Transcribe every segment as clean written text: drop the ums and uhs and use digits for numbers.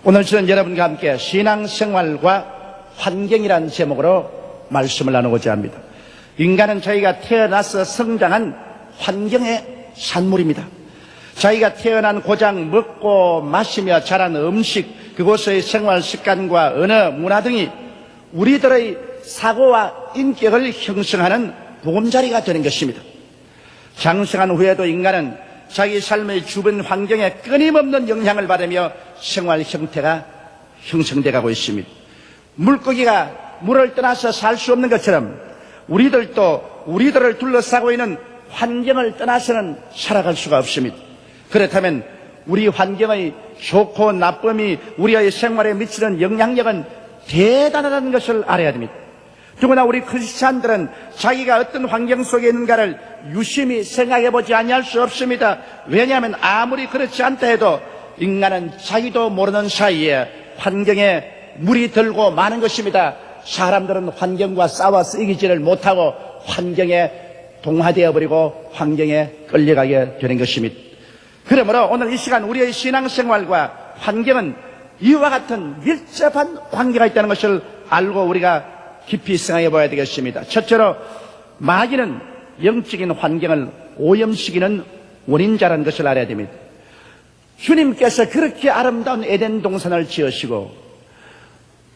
오늘 저는 여러분과 함께 신앙생활과 환경이라는 제목으로 말씀을 나누고자 합니다. 인간은 자기가 태어나서 성장한 환경의 산물입니다. 자기가 태어난 고장 먹고 마시며 자란 음식, 그곳의 생활 습관과 언어, 문화 등이 우리들의 사고와 인격을 형성하는 보금자리가 되는 것입니다. 장성한 후에도 인간은 자기 삶의 주변 환경에 끊임없는 영향을 받으며 생활 형태가 형성돼 가고 있습니다. 물고기가 물을 떠나서 살 수 없는 것처럼 우리들도 우리들을 둘러싸고 있는 환경을 떠나서는 살아갈 수가 없습니다. 그렇다면 우리 환경의 좋고 나쁨이 우리의 생활에 미치는 영향력은 대단하다는 것을 알아야 됩니다. 더구나 우리 크리스찬들은 자기가 어떤 환경 속에 있는가를 유심히 생각해보지 아니할 수 없습니다. 왜냐하면 아무리 그렇지 않다 해도 인간은 자기도 모르는 사이에 환경에 물이 들고 마는 것입니다. 사람들은 환경과 싸워서 이기지를 못하고 환경에 동화되어 버리고 환경에 끌려가게 되는 것입니다. 그러므로 오늘 이 시간 우리의 신앙생활과 환경은 이와 같은 밀접한 관계가 있다는 것을 알고 우리가 깊이 생각해 봐야 되겠습니다. 첫째로 마귀는 영적인 환경을 오염시키는 원인자라는 것을 알아야 됩니다. 주님께서 그렇게 아름다운 에덴 동산을 지으시고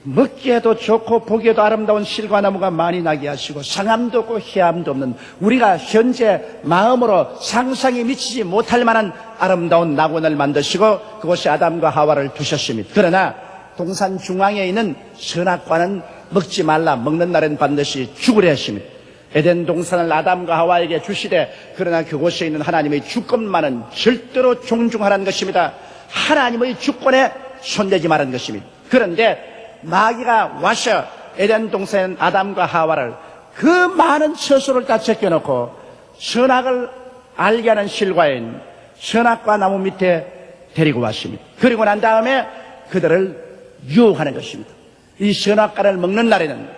먹기에도 좋고 보기에도 아름다운 실과 나무가 많이 나게 하시고 상함도 없고 해함도 없는 우리가 현재 마음으로 상상이 미치지 못할 만한 아름다운 낙원을 만드시고 그곳에 아담과 하와를 두셨습니다. 그러나 동산 중앙에 있는 선악과는 먹지 말라, 먹는 날엔 반드시 죽으려 했습니다. 에덴 동산을 아담과 하와에게 주시되 그러나 그곳에 있는 하나님의 주권만은 절대로 존중하라는 것입니다. 하나님의 주권에 손대지 말라는 것입니다. 그런데 마귀가 와서 에덴 동산 아담과 하와를 그 많은 처소를 다 제껴놓고 선악을 알게 하는 실과인 선악과 나무 밑에 데리고 왔습니다. 그리고 난 다음에 그들을 유혹하는 것입니다. 이 선악과를 먹는 날에는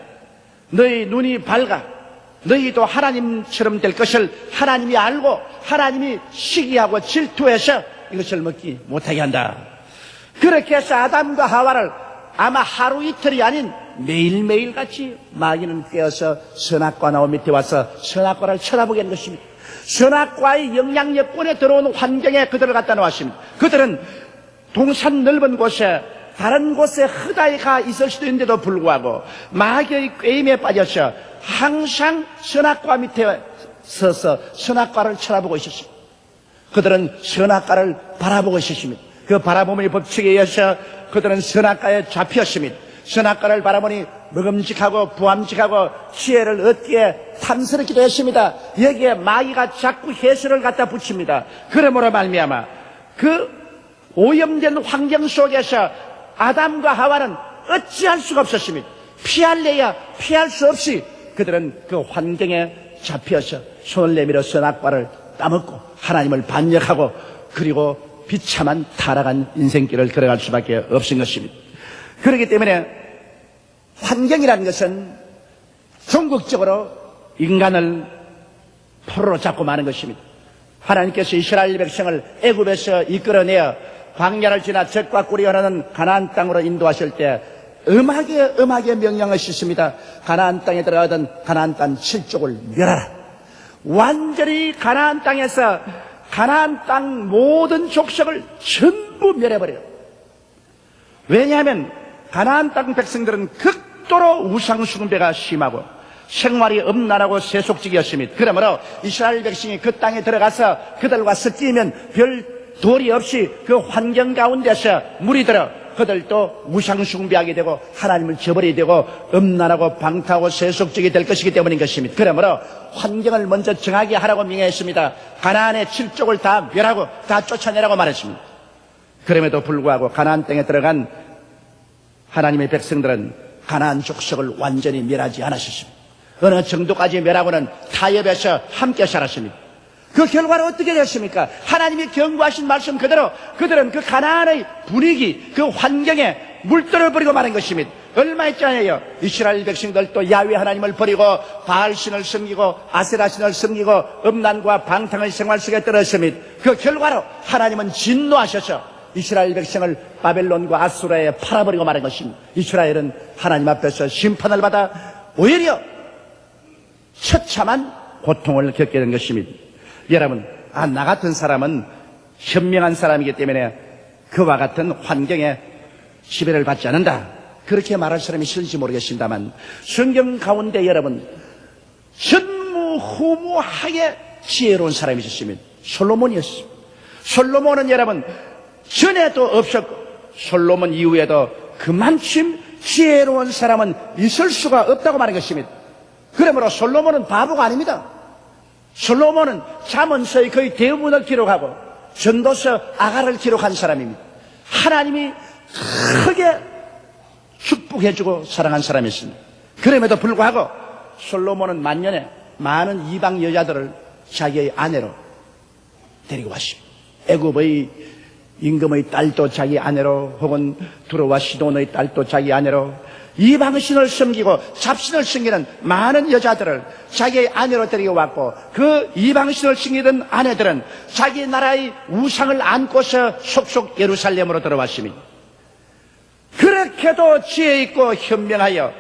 너희 눈이 밝아 너희도 하나님처럼 될 것을 하나님이 알고 하나님이 시기하고 질투해서 이것을 먹지 못하게 한다. 그렇게 해서 아담과 하와를 아마 하루 이틀이 아닌 매일매일 같이 마귀는 깨어서 선악과 나무 밑에 와서 선악과를 쳐다보게 하는 것입니다. 선악과의 영향력권에 들어온 환경에 그들을 갖다 놓았습니다. 그들은 동산 넓은 곳에 다른 곳에 흩어가 있을 수도 있는데도 불구하고 마귀의 꾀임에 빠져서 항상 선악과 밑에 서서 선악과를 쳐다보고 있었습니다. 그들은 선악과를 바라보고 있었습니다. 그 바라보는 법칙에 의해서 그들은 선악과에 잡혔습니다. 선악과를 바라보니 먹음직하고 부함직하고 지혜를 얻기에 탐스럽기도 했습니다. 여기에 마귀가 자꾸 해설을 갖다 붙입니다. 그러므로 말미암아 그 오염된 환경 속에서 아담과 하와는 어찌할 수가 없었습니다. 피할래야 피할 수 없이 그들은 그 환경에 잡혀서 손을 내밀어 선악과를 따먹고 하나님을 반역하고 그리고 비참한 타락한 인생길을 걸어갈 수밖에 없은 것입니다. 그렇기 때문에 환경이라는 것은 전국적으로 인간을 포로로 잡고 마는 것입니다. 하나님께서 이스라엘 백성을 애굽에서 이끌어내어 광야를 지나 젖과 꿀이 흐르는 가나안 땅으로 인도하실 때 음하게 명령하셨습니다. 가나안 땅에 들어가던 가나안 땅 7족을 멸하라. 완전히 가나안 땅에서 가나안 땅 모든 족속을 전부 멸해버려요. 왜냐하면 가나안 땅 백성들은 극도로 우상 숭배가 심하고 생활이 엄란하고 세속적이었습니다. 그러므로 이스라엘 백성이 그 땅에 들어가서 그들과 섞이면 별 도리 없이 그 환경 가운데서 물이 들어 그들도 우상 숭배하게 되고 하나님을 저버리게 되고 음란하고 방탕하고 세속적이 될 것이기 때문인 것입니다. 그러므로 환경을 먼저 정하게 하라고 명했습니다. 가나안의 7족을 다 멸하고 다 쫓아내라고 말했습니다. 그럼에도 불구하고 가나안 땅에 들어간 하나님의 백성들은 가나안 족속을 완전히 멸하지 않으셨습니다. 어느 정도까지 멸하고는 타협해서 함께 살았습니다. 그 결과는 어떻게 됐습니까? 하나님이 경고하신 말씀 그대로 그들은 그 가나안의 분위기, 그 환경에 물들어 버리고 마는 것입니다. 얼마 있잖아요. 이스라엘 백성들도 야훼 하나님을 버리고 바알신을 섬기고 아세라신을 섬기고 음란과 방탕의 생활 속에 떨어졌으니 그 결과로 하나님은 진노하셔서 이스라엘 백성을 바벨론과 아수라에 팔아버리고 말한 것입니다. 이스라엘은 하나님 앞에서 심판을 받아 오히려 처참한 고통을 겪게 된 것입니다. 여러분, 나 같은 사람은 현명한 사람이기 때문에 그와 같은 환경에 지배를 받지 않는다, 그렇게 말할 사람이 있을지 모르겠습니다만, 성경 가운데 여러분 전무후무하게 지혜로운 사람이 있었습니다. 솔로몬이었습니다. 솔로몬은 여러분 전에도 없었고 솔로몬 이후에도 그만큼 지혜로운 사람은 있을 수가 없다고 말한 것입니다. 그러므로 솔로몬은 바보가 아닙니다. 솔로몬은 잠언서의 거의 대부분을 기록하고 전도서 아가를 기록한 사람입니다. 하나님이 크게 축복해주고 사랑한 사람이었습니다. 그럼에도 불구하고 솔로몬은 만년에 많은 이방 여자들을 자기의 아내로 데리고 왔습니다. 애굽의 임금의 딸도 자기 아내로, 혹은 두로와 시돈의 딸도 자기 아내로, 이방신을 섬기고 잡신을 섬기는 많은 여자들을 자기의 아내로 데리고 왔고, 그 이방신을 섬기던 아내들은 자기 나라의 우상을 안고서 속속 예루살렘으로 들어왔습니다. 그렇게도 지혜 있고 현명하여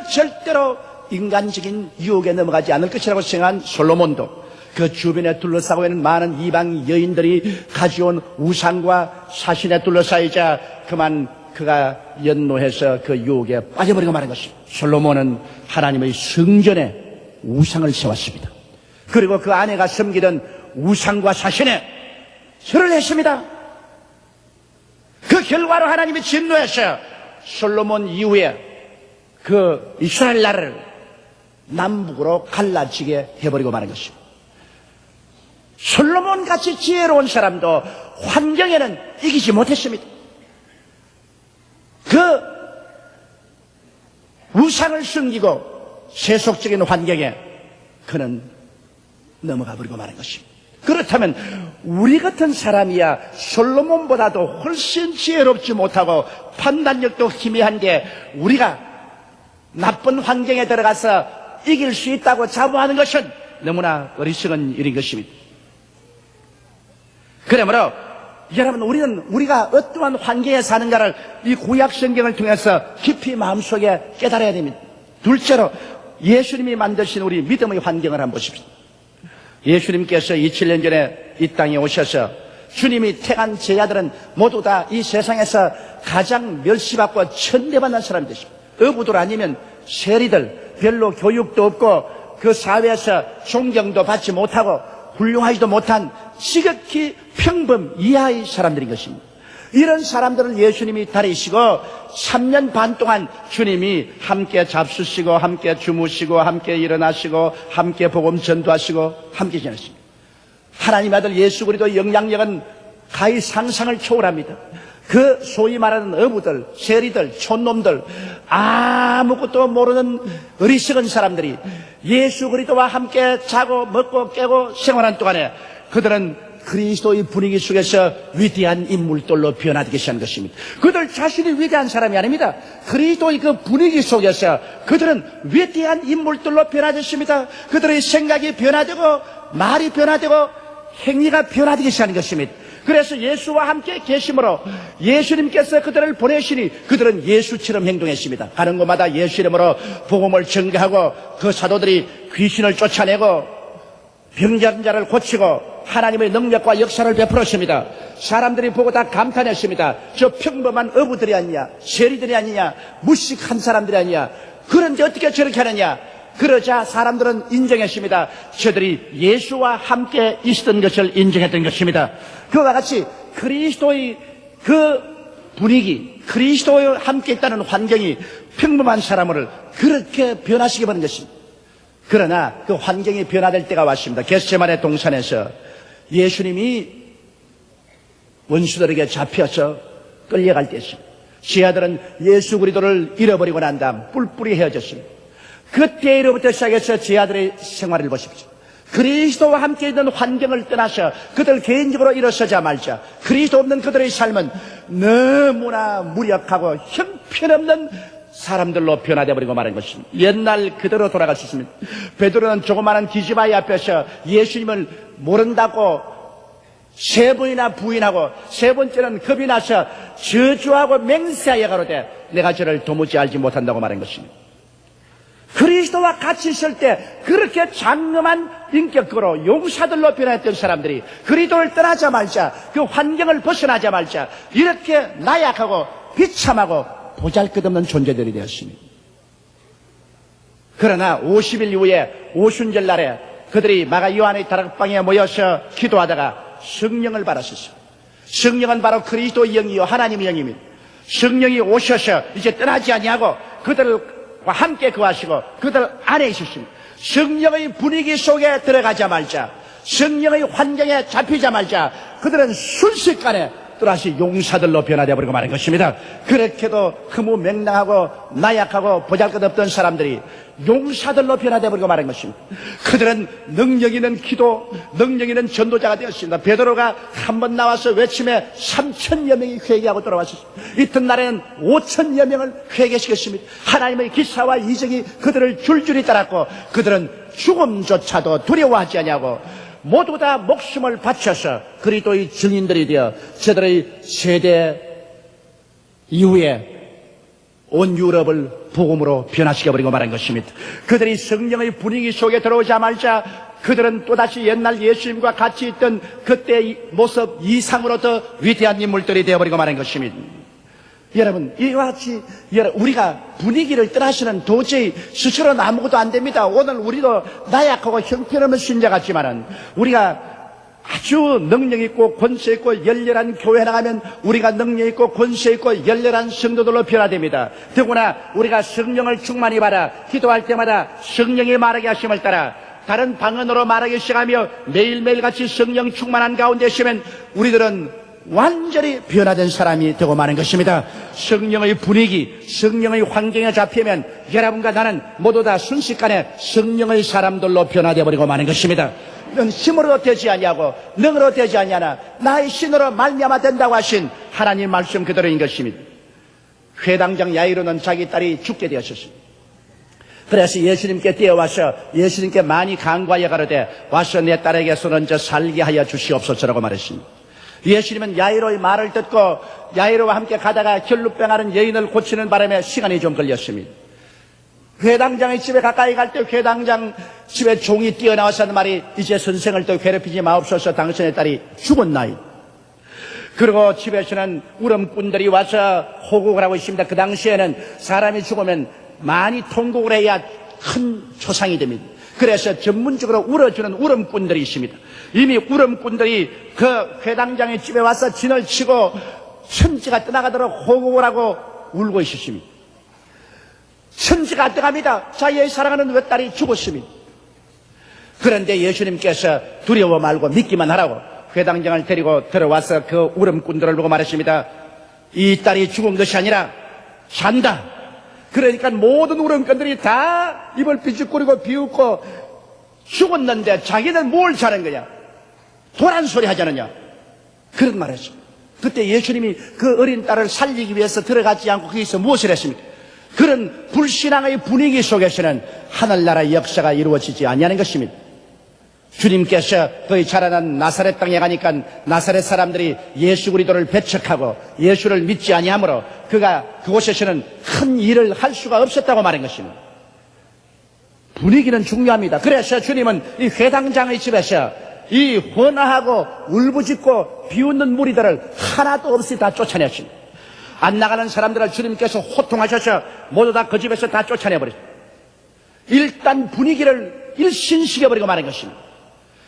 절대로 인간적인 유혹에 넘어가지 않을 것이라고 생각한 솔로몬도 그 주변에 둘러싸고 있는 많은 이방 여인들이 가져온 우상과 사신에 둘러싸이자 그만 그가 연노해서 그 유혹에 빠져버리고 말한 것입니다. 솔로몬은 하나님의 성전에 우상을 세웠습니다. 그리고 그 아내가 섬기던 우상과 사신에 절을 했습니다. 그 결과로 하나님이 진노해서 솔로몬 이후에 그 이스라엘 나라를 남북으로 갈라지게 해버리고 마는 것입니다. 솔로몬 같이 지혜로운 사람도 환경에는 이기지 못했습니다. 그 우상을 숨기고 세속적인 환경에 그는 넘어가 버리고 마는 것입니다. 그렇다면 우리 같은 사람이야 솔로몬보다도 훨씬 지혜롭지 못하고 판단력도 희미한 게 우리가 나쁜 환경에 들어가서 이길 수 있다고 자부하는 것은 너무나 어리석은 일인 것입니다. 그러므로 여러분, 우리가 어떠한 환경에 사는가를 이 구약 성경을 통해서 깊이 마음속에 깨달아야 됩니다. 둘째로 예수님이 만드신 우리 믿음의 환경을 한번 보십시오. 예수님께서 2000년 전에 이 땅에 오셔서 주님이 택한 제자들은 모두 다 이 세상에서 가장 멸시받고 천대받는 사람이 되십니다. 어부들 아니면 세리들, 별로 교육도 없고 그 사회에서 존경도 받지 못하고 훌륭하지도 못한 지극히 평범 이하의 사람들인 것입니다. 이런 사람들을 예수님이 다리시고 3년 반 동안 주님이 함께 잡수시고 함께 주무시고 함께 일어나시고 함께 복음 전도하시고 함께 지냈습니다. 하나님의 아들 예수 그리스도의 영향력은 가히 상상을 초월합니다. 그 소위 말하는 어부들, 세리들, 촌놈들, 아무것도 모르는 어리석은 사람들이 예수 그리스도와 함께 자고 먹고 깨고 생활한 동안에 그들은 그리스도의 분위기 속에서 위대한 인물들로 변화되게 하는 것입니다. 그들 자신이 위대한 사람이 아닙니다. 그리스도의 그 분위기 속에서 그들은 위대한 인물들로 변화됐습니다. 그들의 생각이 변화되고 말이 변화되고 행위가 변화되게 하는 것입니다. 그래서 예수와 함께 계심으로 예수님께서 그들을 보내시니 그들은 예수처럼 행동했습니다. 가는 곳마다 예수 이름으로 복음을 전가하고 그 사도들이 귀신을 쫓아내고 병자는 자를 고치고 하나님의 능력과 역사를 베풀었습니다. 사람들이 보고 다 감탄했습니다. 저 평범한 어부들이 아니냐, 세리들이 아니냐, 무식한 사람들이 아니냐, 그런데 어떻게 저렇게 하느냐. 그러자 사람들은 인정했습니다. 저들이 예수와 함께 있었던 것을 인정했던 것입니다. 그와 같이 그리스도의 그 분위기, 그리스도와 함께 있다는 환경이 평범한 사람을 그렇게 변화시켜 버린 것입니다. 그러나 그 환경이 변화될 때가 왔습니다. 겟세마네 동산에서 예수님이 원수들에게 잡혀서 끌려갈 때였습니다. 제자들은 예수 그리스도를 잃어버리고 난 다음 뿔뿔이 헤어졌습니다. 그때로부터 시작해서 제자들의 생활을 보십시오. 그리스도와 함께 있는 환경을 떠나서 그들 개인적으로 일어서자 말자 그리스도 없는 그들의 삶은 너무나 무력하고 형편없는 사람들로 변화되어 버리고 말한 것입니다. 옛날 그대로 돌아갈 수 있습니다. 베드로는 조그마한 기지바위 앞에서 예수님을 모른다고 세 번이나 부인하고 세 번째는 겁이 나서 저주하고 맹세하여 가로되 내가 저를 도무지 알지 못한다고 말한 것입니다. 그리스도와 같이 있을 때 그렇게 장엄한 인격으로 용사들로 변했던 사람들이 그리스도를 떠나자마자 그 환경을 벗어나자마자 이렇게 나약하고 비참하고 보잘것없는 존재들이 되었습니다. 그러나 50일 이후에 오순절 날에 그들이 마가 요한의 다락방에 모여서 기도하다가 성령을 받았었어요. 성령은 바로 그리스도의 영이요 하나님의 영입니다. 성령이 오셔서 이제 떠나지 아니하고 그들과 함께 거하시고 그들 안에 있으십니다. 성령의 분위기 속에 들어가자마자 성령의 환경에 잡히자마자 그들은 순식간에 또다시 용사들로 변화되어 버리고 말한 것입니다. 그렇게도 허무맹랑하고 나약하고 보잘것없던 사람들이 용사들로 변화되어 버리고 말한 것입니다. 그들은 능력 있는 기도, 능력 있는 전도자가 되었습니다. 베드로가 한 번 나와서 외침에 3,000여 명이 회개하고 돌아왔습니다. 이튿날에는 5,000여 명을 회개시켰습니다. 하나님의 기사와 이적이 그들을 줄줄이 따랐고 그들은 죽음조차도 두려워하지 아니하고 모두 다 목숨을 바쳐서 그리스도의 증인들이 되어 저들의 세대 이후에 온 유럽을 복음으로 변화시켜버리고 말한 것입니다. 그들이 성령의 분위기 속에 들어오자마자 그들은 또다시 옛날 예수님과 같이 있던 그때의 모습 이상으로 더 위대한 인물들이 되어버리고 말한 것입니다. 여러분, 이와 같이 우리가 분위기를 떠나서는 도저히 스스로는 아무것도 안 됩니다. 오늘 우리도 나약하고 형편없는 신자 같지만은 우리가 아주 능력 있고 권세 있고 열렬한 교회 나가면 우리가 능력 있고 권세 있고 열렬한 성도들로 변화됩니다. 더구나 우리가 성령을 충만히 받아 기도할 때마다 성령이 말하게 하심을 따라 다른 방언으로 말하기 시작하며 매일매일 같이 성령 충만한 가운데 있으면 우리들은 완전히 변화된 사람이 되고 마는 것입니다. 성령의 분위기, 성령의 환경에 잡히면 여러분과 나는 모두 다 순식간에 성령의 사람들로 변화되어 버리고 마는 것입니다. 넌 힘으로 되지 아니하고 능으로 되지 아니하나 나의 신으로 말미암아 된다고 하신 하나님 말씀 그대로인 것입니다. 회당장 야이로는 자기 딸이 죽게 되었습니다. 그래서 예수님께 뛰어와서 예수님께 많이 간구하여 가로되 와서 내 딸에게서는 저 살게 하여 주시옵소서라고 말했습니다. 예수님은 야이로의 말을 듣고 야이로와 함께 가다가 결루병하는 여인을 고치는 바람에 시간이 좀 걸렸습니다. 회당장의 집에 가까이 갈 때 회당장 집에 종이 뛰어나와서 하는 말이 이제 선생을 또 괴롭히지 마옵소서 당신의 딸이 죽었나이. 그리고 집에서는 울음꾼들이 와서 호곡을 하고 있습니다. 그 당시에는 사람이 죽으면 많이 통곡을 해야 큰 초상이 됩니다. 그래서 전문적으로 울어주는 울음꾼들이 있습니다. 이미 울음꾼들이 그 회당장의 집에 와서 진을 치고 천지가 떠나가도록 호곡을 하고 울고 있었습니다. 천지가 떠갑니다. 자기의 사랑하는 외딸이 죽었습니다. 그런데 예수님께서 두려워 말고 믿기만 하라고 회당장을 데리고 들어와서 그 울음꾼들을 보고 말했습니다. 이 딸이 죽은 것이 아니라 산다. 그러니까 모든 울음꾼들이 다 입을 비죽거리고 비웃고 죽었는데 자기는 뭘 잘한 거냐? 도란 소리 하자느냐? 그런 말을 했습니다. 그때 예수님이 그 어린 딸을 살리기 위해서 들어가지 않고 거기서 무엇을 했습니까? 그런 불신앙의 분위기 속에서는 하늘나라의 역사가 이루어지지 아니하는 것입니다. 주님께서 거의 자라난 나사렛 땅에 가니까 나사렛 사람들이 예수 그리스도를 배척하고 예수를 믿지 아니하므로 그가 그곳에서는 큰 일을 할 수가 없었다고 말한 것입니다. 분위기는 중요합니다. 그래서 주님은 이 회당장의 집에서 이 헌화하고 울부짖고 비웃는 무리들을 하나도 없이 다 쫓아냈습니다. 안 나가는 사람들을 주님께서 호통하셔서 모두 다 그 집에서 다 쫓아내버렸습니다. 일단 분위기를 일신시켜버리고 말한 것입니다.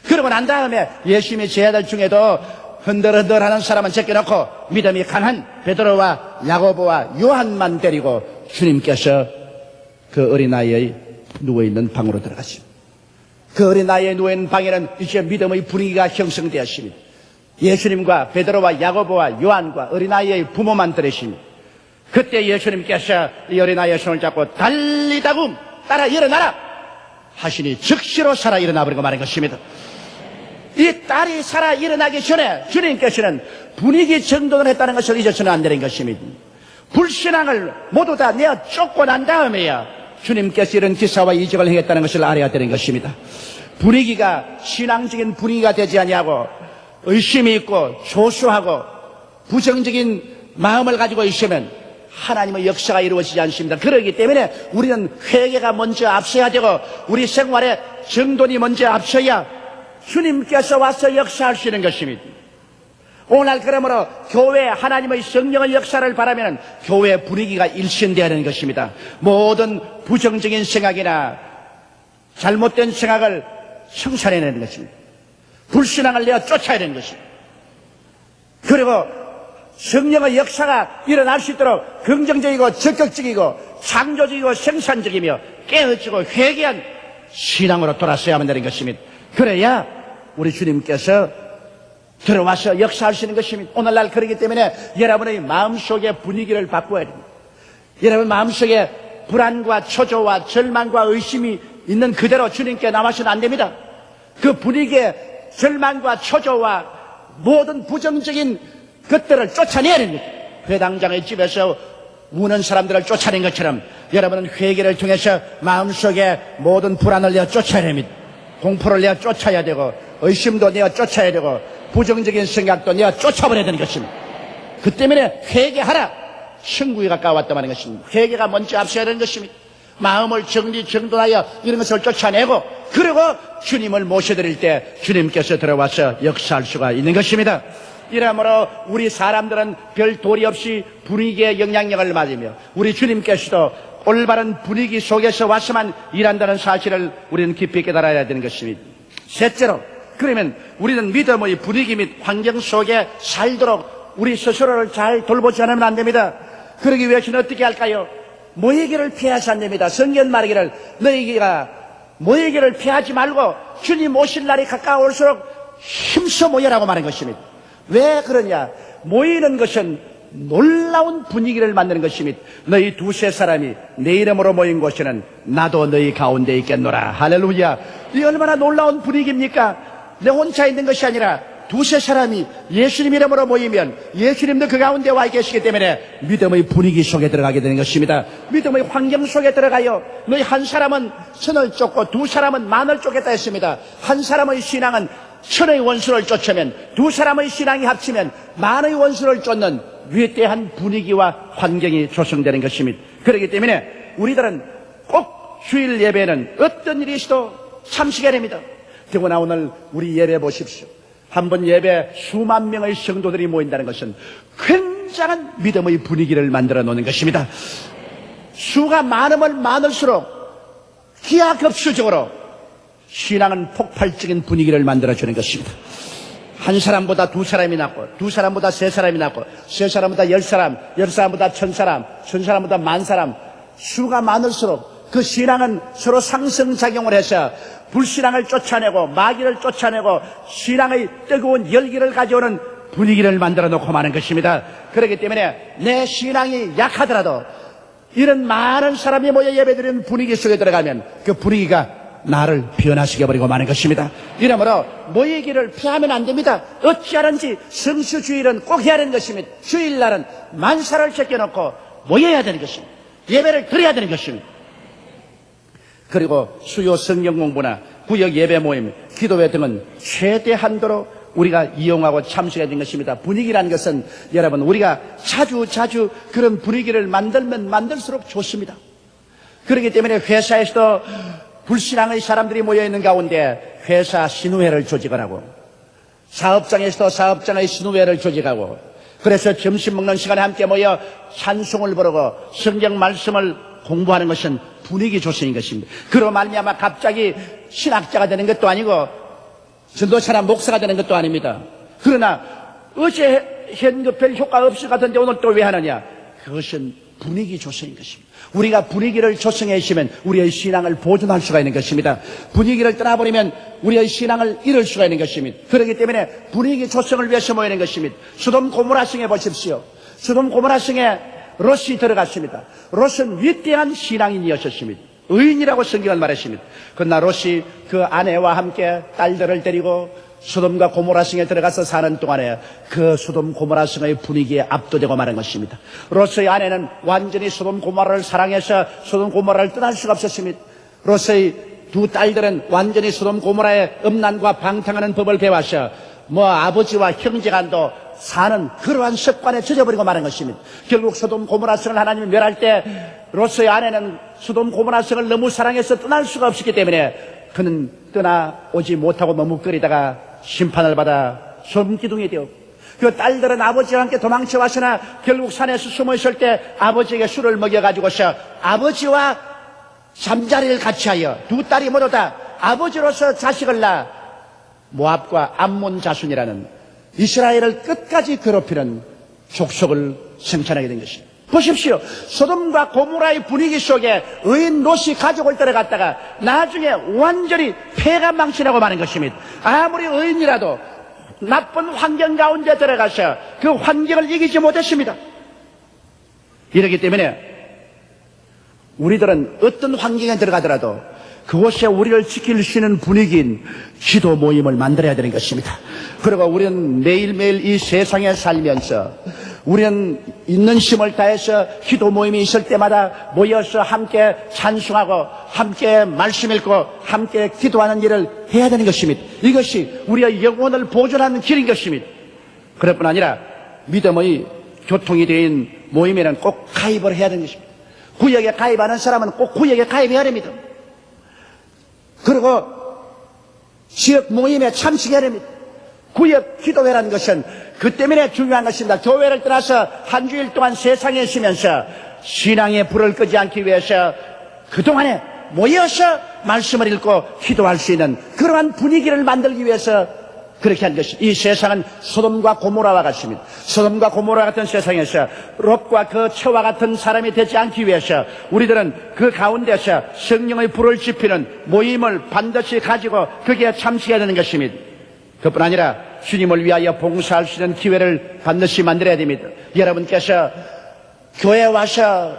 그러고 난 다음에 예수님의 제자들 중에도 흔들흔들하는 사람은 제껴놓고 믿음이 강한 베드로와 야고보와 요한만 데리고 주님께서 그 어린아이의 누워있는 방으로 들어갔습니다. 그 어린아이의 누워있는 방에는 이제 믿음의 분위기가 형성되었습니다. 예수님과 베드로와 야고보와 요한과 어린아이의 부모만 들으십니다. 그때 예수님께서 이 어린아이의 손을 잡고 달리다금 따라 일어나라 하시니 즉시로 살아 일어나 버리고 말한 것입니다. 이 딸이 살아 일어나기 전에 주님께서는 분위기 정돈을 했다는 것을 잊어서는 안 되는 것입니다. 불신앙을 모두 다 내어 쫓고 난 다음에야 주님께서 이런 기사와 이적을 행했다는 것을 알아야 되는 것입니다. 분위기가 신앙적인 분위기가 되지 아니하고 의심이 있고 조수하고 부정적인 마음을 가지고 있으면 하나님의 역사가 이루어지지 않습니다. 그렇기 때문에 우리는 회개가 먼저 앞서야 되고 우리 생활에 정돈이 먼저 앞서야 주님께서 와서 역사하시는 것입니다. 오늘 그러므로 교회 하나님의 성령의 역사를 바라면 교회 분위기가 일신되어야 하는 것입니다. 모든 부정적인 생각이나 잘못된 생각을 청산해내는 것입니다. 불신앙을 내어 쫓아야 되는 것입니다. 그리고 성령의 역사가 일어날 수 있도록 긍정적이고 적극적이고 창조적이고 생산적이며 깨어지고 회개한 신앙으로 돌아서야만 되는 것입니다. 그래야 우리 주님께서 들어와서 역사하시는 것입니다. 오늘날 그렇기 때문에 여러분의 마음속의 분위기를 바꿔야 됩니다. 여러분 마음속에 불안과 초조와 절망과 의심이 있는 그대로 주님께 나와서는 안 됩니다. 그 분위기에 절망과 초조와 모든 부정적인 것들을 쫓아내야 됩니다. 회당장의 집에서 우는 사람들을 쫓아낸 것처럼 여러분은 회개를 통해서 마음속에 모든 불안을 내어 쫓아야 됩니다. 공포를 내어 쫓아야 되고 의심도 내어 쫓아야 되고 부정적인 생각도 내어 쫓아버려야 되는 것입니다. 그 때문에 회개하라. 천국이 가까웠다는 것입니다. 회개가 먼저 앞서야 되는 것입니다. 마음을 정돈하여 이런 것을 쫓아내고 그리고 주님을 모셔드릴 때 주님께서 들어와서 역사할 수가 있는 것입니다. 이러므로 우리 사람들은 별 도리 없이 분위기의 영향력을 받으며 우리 주님께서도 올바른 분위기 속에서 와서만 일한다는 사실을 우리는 깊이 깨달아야 되는 것입니다. 셋째로, 그러면 우리는 믿음의 분위기 및 환경 속에 살도록 우리 스스로를 잘 돌보지 않으면 안 됩니다. 그러기 위해서는 어떻게 할까요? 모이기를 피하지 안 됩니다. 성경 말하기를 너희가 모이기를 피하지 말고 주님 오실 날이 가까울수록 힘써 모여라고 말한 것입니다. 왜 그러냐? 모이는 것은 놀라운 분위기를 만드는 것입니다. 너희 두세 사람이 내 이름으로 모인 곳에는 나도 너희 가운데 있겠노라. 할렐루야. 이 얼마나 놀라운 분위기입니까? 내 혼자 있는 것이 아니라 두세 사람이 예수님 이름으로 모이면 예수님도 그 가운데 와 계시기 때문에 믿음의 분위기 속에 들어가게 되는 것입니다. 믿음의 환경 속에 들어가요. 너희 한 사람은 천을 쫓고 두 사람은 만을 쫓겠다 했습니다. 한 사람의 신앙은 천의 원수를 쫓으면 두 사람의 신앙이 합치면 만의 원수를 쫓는 위대한 분위기와 환경이 조성되는 것입니다. 그렇기 때문에 우리들은 꼭 주일 예배는 어떤 일이 있어도 참석해야 됩니다. 더구나 오늘 우리 예배 보십시오. 한번 예배 수만 명의 성도들이 모인다는 것은 굉장한 믿음의 분위기를 만들어 놓는 것입니다. 수가 많으면 많을수록 기하급수적으로 신앙은 폭발적인 분위기를 만들어주는 것입니다. 한 사람보다 두 사람이 낫고 두 사람보다 세 사람이 낫고 세 사람보다 열 사람, 열 사람보다 천 사람, 천 사람보다 만 사람, 수가 많을수록 그 신앙은 서로 상승작용을 해서 불신앙을 쫓아내고 마귀를 쫓아내고 신앙의 뜨거운 열기를 가져오는 분위기를 만들어 놓고 마는 것입니다. 그렇기 때문에 내 신앙이 약하더라도 이런 많은 사람이 모여 예배드리는 분위기 속에 들어가면 그 분위기가 나를 변화시켜버리고 마는 것입니다. 이러므로 모이기를 피하면 안 됩니다. 어찌하든지 성수주일은 꼭 해야 하는 것입니다. 주일날은 만사를 제껴놓고 모여야 되는 것입니다. 예배를 드려야 되는 것입니다. 그리고 수요 성경 공부나 구역 예배 모임, 기도회 등은 최대 한도로 우리가 이용하고 참석해야 되는 것입니다. 분위기라는 것은 여러분 우리가 자주 그런 분위기를 만들면 만들수록 좋습니다. 그렇기 때문에 회사에서도 불신앙의 사람들이 모여있는 가운데 회사 신우회를 조직을 하고 사업장에서도 사업장의 신우회를 조직하고 그래서 점심 먹는 시간에 함께 모여 찬송을 부르고 성경 말씀을 공부하는 것은 분위기 조성인 것입니다. 그로 말미암아 갑자기 신학자가 되는 것도 아니고 전도사나 목사가 되는 것도 아닙니다. 그러나 어제 별 효과 없을 것 같은데 오늘 또 왜 하느냐? 그것은 분위기 조성인 것입니다. 우리가 분위기를 조성해 있으면 우리의 신앙을 보존할 수가 있는 것입니다. 분위기를 떠나버리면 우리의 신앙을 잃을 수가 있는 것입니다. 그렇기 때문에 분위기 조성을 위해서 모이는 것입니다. 소돔 고모라 성에 보십시오. 소돔 고모라 성에 롯이 들어갔습니다. 롯은 위대한 신앙인이었습니다. 의인이라고 성경은 말했습니다. 그러나 롯이 그 아내와 함께 딸들을 데리고 소돔과 고모라 성에 들어가서 사는 동안에 그 소돔 고모라 성의 분위기에 압도되고 마는 것입니다. 롯의 아내는 완전히 소돔 고모라를 사랑해서 소돔 고모라를 떠날 수가 없었습니다. 롯의 두 딸들은 완전히 소돔 고모라의 음란과 방탕하는 법을 배워서 아버지와 형제간도 사는 그러한 습관에 젖어버리고 마는 것입니다. 결국 소돔 고모라 성을 하나님이 멸할 때 롯의 아내는 소돔 고모라 성을 너무 사랑해서 떠날 수가 없었기 때문에 그는 떠나오지 못하고 머뭇거리다가 심판을 받아 소돔기둥이 되었고, 그 딸들은 아버지와 함께 도망쳐 왔으나 결국 산에서 숨어 있을 때 아버지에게 술을 먹여가지고서 아버지와 잠자리를 같이 하여 두 딸이 모두 다 아버지로서 자식을 낳아 모압과 암몬 자손이라는 이스라엘을 끝까지 괴롭히는 족속을 생산하게 된 것입니다. 보십시오. 소돔과 고모라의 분위기 속에 의인 롯이 가족을 따라갔다가 나중에 완전히 폐가 망신하고 마는 것입니다. 아무리 의인이라도 나쁜 환경 가운데 들어가서 그 환경을 이기지 못했습니다. 이렇기 때문에 우리들은 어떤 환경에 들어가더라도 그곳에 우리를 지킬 수 있는 분위기인 기도 모임을 만들어야 되는 것입니다. 그리고 우리는 매일매일 이 세상에 살면서 우리는 있는 힘을 다해서 기도 모임이 있을 때마다 모여서 함께 찬송하고 함께 말씀 읽고 함께 기도하는 일을 해야 되는 것입니다. 이것이 우리의 영혼을 보존하는 길인 것입니다. 그럴 뿐 아니라 믿음의 교통이 된 모임에는 꼭 가입을 해야 되는 것입니다. 구역에 가입하는 사람은 꼭 구역에 가입해야 됩니다. 그리고 지역 모임에 참석해야 됩니다. 구역 기도회라는 것은 그 때문에 중요한 것입니다. 교회를 떠나서 한 주일 동안 세상에 있으면서 신앙의 불을 끄지 않기 위해서 그동안에 모여서 말씀을 읽고 기도할 수 있는 그러한 분위기를 만들기 위해서 그렇게 한 것입니다. 이 세상은 소돔과 고모라와 같습니다. 소돔과 고모라 같은 세상에서 롯과 그 처와 같은 사람이 되지 않기 위해서 우리들은 그 가운데서 성령의 불을 지피는 모임을 반드시 가지고 거기에 참석해야 되는 것입니다. 그뿐 아니라 주님을 위하여 봉사할 수 있는 기회를 반드시 만들어야 됩니다. 여러분께서 교회에 와서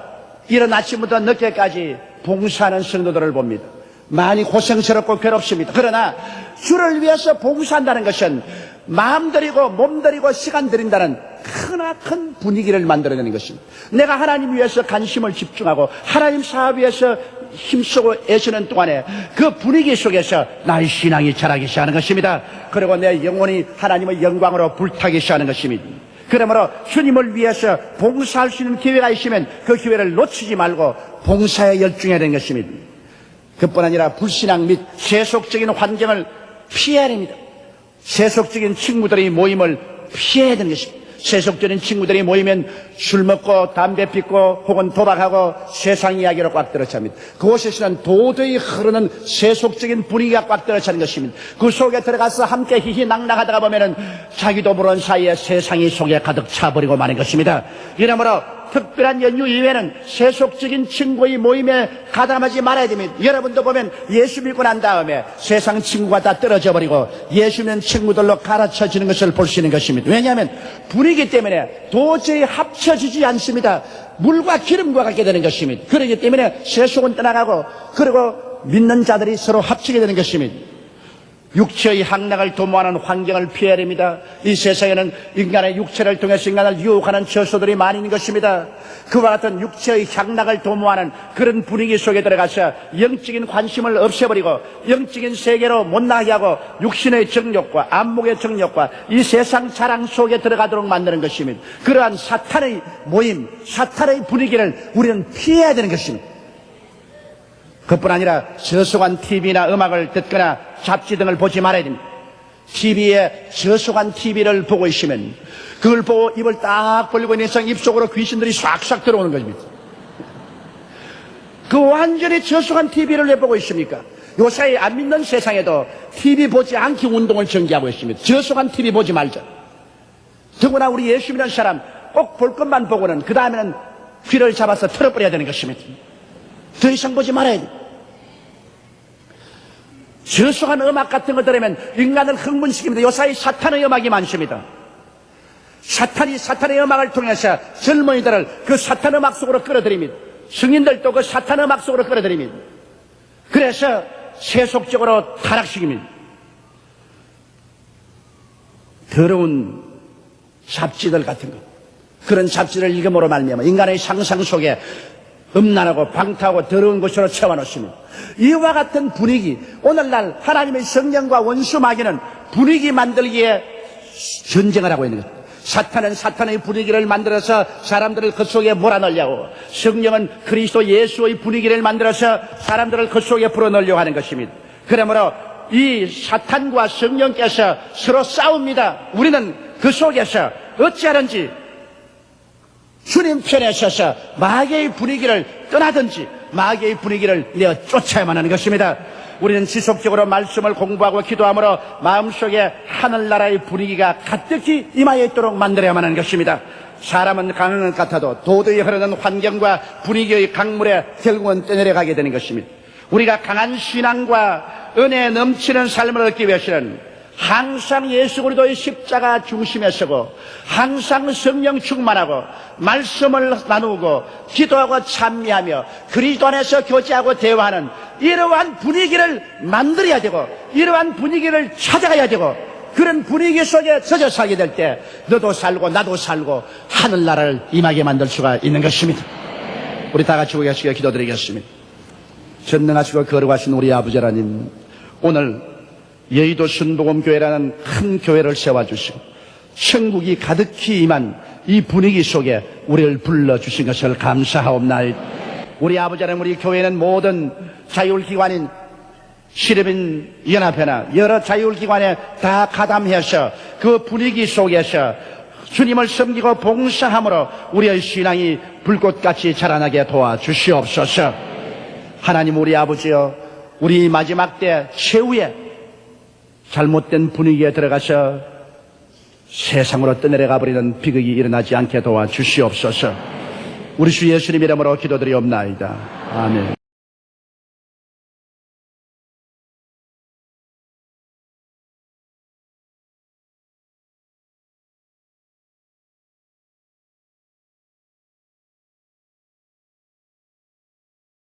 이른 아침부터 늦게까지 봉사하는 성도들을 봅니다. 많이 고생스럽고 괴롭습니다. 그러나 주를 위해서 봉사한다는 것은 마음 들이고 몸 들이고 시간 들인다는 크나큰 분위기를 만들어내는 것입니다. 내가 하나님 위해서 관심을 집중하고 하나님 사업 위해서 힘쓰고 애쓰는 동안에 그 분위기 속에서 나의 신앙이 자라기 시작하는 것입니다. 그리고 내 영혼이 하나님의 영광으로 불타기 시작하는 것입니다. 그러므로 주님을 위해서 봉사할 수 있는 기회가 있으면 그 기회를 놓치지 말고 봉사에 열중해야 되는 것입니다. 그뿐 아니라 불신앙 및 세속적인 환경을 피해야 됩니다. 세속적인 친구들의 모임을 피해야 되는 것입니다. 세속적인 친구들이 모이면 술 먹고 담배 피고 혹은 도박하고 세상 이야기로 꽉 들어찹니다. 그곳에서는 도저히 흐르는 세속적인 분위기가 꽉 들어차는 것입니다. 그 속에 들어가서 함께 희희낙낙하다가 보면은 자기도 모르는 사이에 세상이 속에 가득 차버리고 마는 것입니다. 이러므로 특별한 연휴 이외에는 세속적인 친구의 모임에 가담하지 말아야 됩니다. 여러분도 보면 예수 믿고 난 다음에 세상 친구가 다 떨어져 버리고 예수 믿는 친구들로 갈아쳐지는 것을 볼 수 있는 것입니다. 왜냐하면 불이기 때문에 도저히 합쳐지지 않습니다. 물과 기름과 같게 되는 것입니다. 그렇기 때문에 세속은 떠나가고 그리고 믿는 자들이 서로 합치게 되는 것입니다. 육체의 향락을 도모하는 환경을 피해야 됩니다. 이 세상에는 인간의 육체를 통해서 인간을 유혹하는 저소들이 많이 있는 것입니다. 그와 같은 육체의 향락을 도모하는 그런 분위기 속에 들어가서 영적인 관심을 없애버리고 영적인 세계로 못 나가게 하고 육신의 정욕과 안목의 정욕과 이 세상 자랑 속에 들어가도록 만드는 것입니다. 그러한 사탄의 모임, 사탄의 분위기를 우리는 피해야 되는 것입니다. 그뿐 아니라 저속한 TV나 음악을 듣거나 잡지 등을 보지 말아야 됩니다. TV에 저속한 TV를 보고 있으면 그걸 보고 입을 딱 벌리고 있는 이상 입속으로 귀신들이 싹싹 들어오는 것입니다. 그 완전히 저속한 TV를 왜 보고 있습니까? 요사이 안 믿는 세상에도 TV 보지 않기 운동을 전개하고 있습니다. 저속한 TV 보지 말자. 더구나 우리 예수 믿는 사람 꼭 볼 것만 보고는 그 다음에는 귀를 잡아서 틀어버려야 되는 것입니다. 더 이상 보지 말아야 돼. 저속한 음악 같은 거 들으면 인간을 흥분시킵니다. 요사이 사탄의 음악이 많습니다. 사탄이 사탄의 음악을 통해서 젊은이들을 그 사탄 음악 속으로 끌어들입니다. 성인들도 그 사탄 음악 속으로 끌어들입니다. 그래서 세속적으로 타락시킵니다. 더러운 잡지들 같은 것, 그런 잡지를 읽음으로 말미암아 인간의 상상 속에 음란하고 방탕하고 더러운 것으로 채워놓습니다. 이와 같은 분위기, 오늘날 하나님의 성령과 원수 마귀는 분위기 만들기에 전쟁을 하고 있는 것. 사탄은 사탄의 분위기를 만들어서 사람들을 그 속에 몰아넣으려고, 성령은 그리스도 예수의 분위기를 만들어서 사람들을 그 속에 불어넣으려고 하는 것입니다. 그러므로 이 사탄과 성령께서 서로 싸웁니다. 우리는 그 속에서 어찌하든지 주님 편에 서서 마귀의 분위기를 떠나든지 마귀의 분위기를 내어 쫓아야만 하는 것입니다. 우리는 지속적으로 말씀을 공부하고 기도함으로 마음속에 하늘나라의 분위기가 가득히 임하여 있도록 만들어야만 하는 것입니다. 사람은 강한 것 같아도 도저히 흐르는 환경과 분위기의 강물에 결국은 떠내려가게 되는 것입니다. 우리가 강한 신앙과 은혜에 넘치는 삶을 얻기 위해서는 항상 예수 그리스도의 십자가 중심에 서고 항상 성령 충만하고 말씀을 나누고 기도하고 찬미하며 그리스도 안에서 교제하고 대화하는 이러한 분위기를 만들어야 되고 이러한 분위기를 찾아가야 되고, 그런 분위기 속에 젖어 살게 될 때 너도 살고 나도 살고 하늘나라를 임하게 만들 수가 있는 것입니다. 우리 다 같이 고개시켜 기도드리겠습니다. 전능하시고 거룩하신 우리 아버지 하나님, 오늘 여의도 순복음교회라는 큰 교회를 세워주시고 천국이 가득히 임한 이 분위기 속에 우리를 불러주신 것을 감사하옵나이다. 우리 아버지 하나님, 우리 교회는 모든 자율기관인 시립인 연합회나 여러 자율기관에 다 가담해서 그 분위기 속에서 주님을 섬기고 봉사함으로 우리의 신앙이 불꽃같이 자라나게 도와주시옵소서. 하나님 우리 아버지여, 우리 마지막 때 최후에 잘못된 분위기에 들어가서 세상으로 떠내려가 버리는 비극이 일어나지 않게 도와주시옵소서. 우리 주 예수님 이름으로 기도드리옵나이다. 아멘.